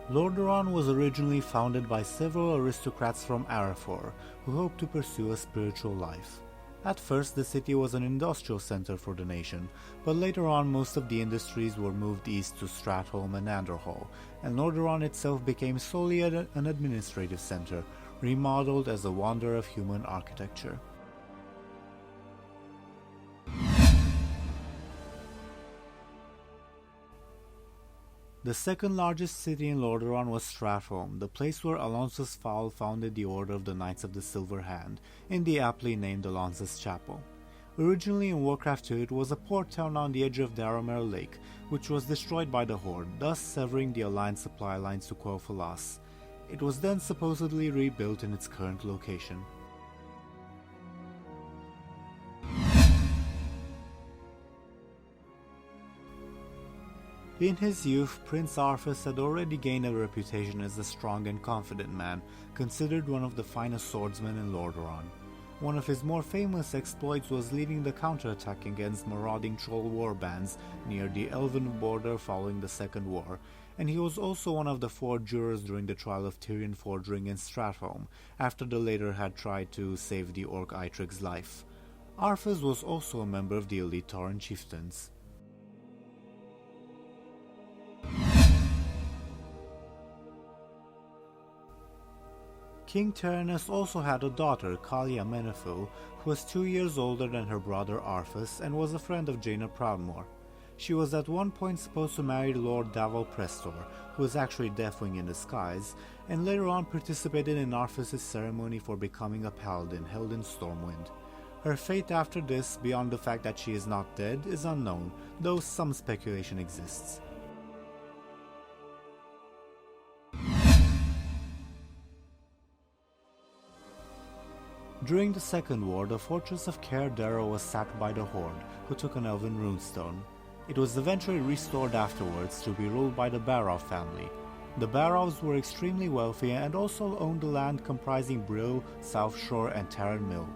Lordaeron was originally founded by several aristocrats from Arathor who hoped to pursue a spiritual life. At first, the city was an industrial center for the nation, but later on most of the industries were moved east to Stratholme and Andorhal, and Lordaeron itself became solely an administrative center, remodeled as a wonder of human architecture. The second largest city in Lordaeron was Stratholme, the place where Alonsus Faol founded the Order of the Knights of the Silver Hand, in the aptly named Alonsus Chapel. Originally in Warcraft 2, it was a port town on the edge of Darrowmere Lake, which was destroyed by the Horde, thus severing the Alliance supply lines to Quel'Thalas. It was then supposedly rebuilt in its current location. In his youth, Prince Arthas had already gained a reputation as a strong and confident man, considered one of the finest swordsmen in Lordaeron. One of his more famous exploits was leading the counterattack against marauding troll warbands near the elven border following the Second War, and he was also one of the 4 jurors during the trial of Tirion Fordring in Stratholme, after the latter had tried to save the orc Eitrigg's life. Arthas was also a member of the Elite Tauren Chieftains. King Tyrannus also had a daughter, Kalia Menethil, who was 2 years older than her brother Arthas and was a friend of Jaina Proudmoore. She was at one point supposed to marry Lord Davil Prestor, who was actually Deathwing in disguise, and later on participated in Arthas' ceremony for becoming a paladin held in Stormwind. Her fate after this, beyond the fact that she is not dead, is unknown, though some speculation exists. During the Second War, the fortress of Caer Darrow was sacked by the Horde, who took an elven runestone. It was eventually restored afterwards to be ruled by the Barrow family. The Barrows were extremely wealthy and also owned the land comprising Brill, South Shore and Tarren Mill.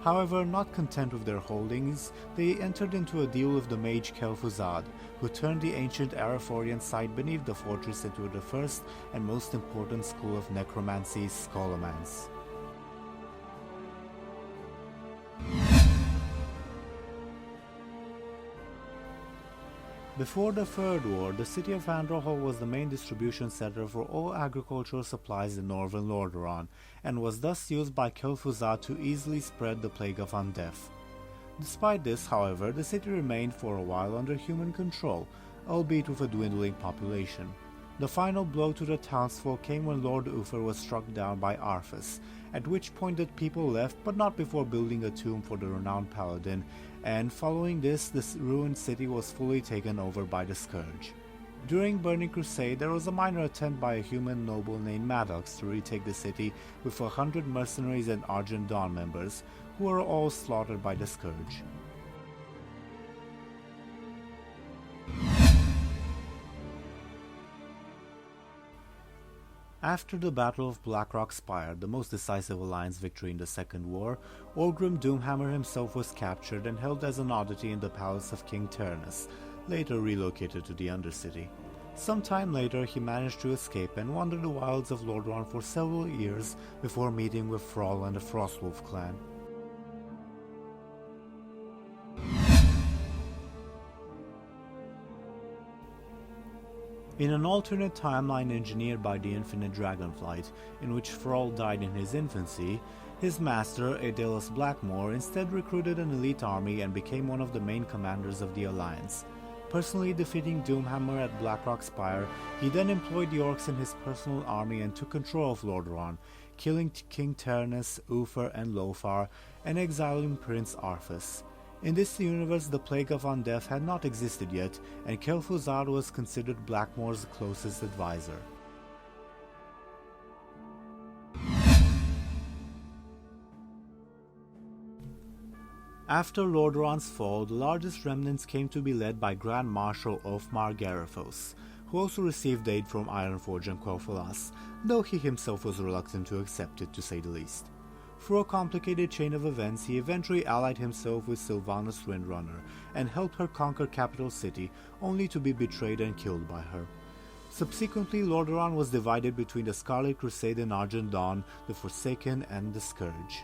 However, not content with their holdings, they entered into a deal with the mage Kel'thuzad, who turned the ancient Arathorian site beneath the fortress into the first and most important school of necromancy, Scholomance. Before the Third War, the city of Andorhal was the main distribution center for all agricultural supplies in northern Lordaeron, and was thus used by Kel'Thuzad to easily spread the plague of undeath. Despite this, however, the city remained for a while under human control, albeit with a dwindling population. The final blow to the townsfolk came when Lord Uther was struck down by Arthas, at which point the people left, but not before building a tomb for the renowned paladin, and following this, the ruined city was fully taken over by the Scourge. During Burning Crusade, there was a minor attempt by a human noble named Maddox to retake the city with 100 mercenaries and Argent Dawn members, who were all slaughtered by the Scourge. After the Battle of Blackrock Spire, the most decisive alliance victory in the Second War, Orgrim Doomhammer himself was captured and held as an oddity in the palace of King Tyrannus, later relocated to the Undercity. Sometime later he managed to escape and wander the wilds of Lordaeron for several years before meeting with Thrall and the Frostwolf clan. In an alternate timeline engineered by the Infinite Dragonflight, in which Thrall died in his infancy, his master, Aedelas Blackmore, instead recruited an elite army and became one of the main commanders of the Alliance. Personally defeating Doomhammer at Blackrock Spire, he then employed the orcs in his personal army and took control of Lordaeron, killing King Tyrannus, Uther and Lothar, and exiling Prince Arthas. In this universe, the Plague of Undeath had not existed yet, and Kel'Thuzad was considered Blackmore's closest advisor. After Lordaeron's fall, the largest remnants came to be led by Grand Marshal Othmar Garithos, who also received aid from Ironforge and Quel'Thalas, though he himself was reluctant to accept it, to say the least. Through a complicated chain of events, he eventually allied himself with Sylvanas Windrunner and helped her conquer Capital City, only to be betrayed and killed by her. Subsequently, Lordaeron was divided between the Scarlet Crusade and Argent Dawn, the Forsaken and the Scourge.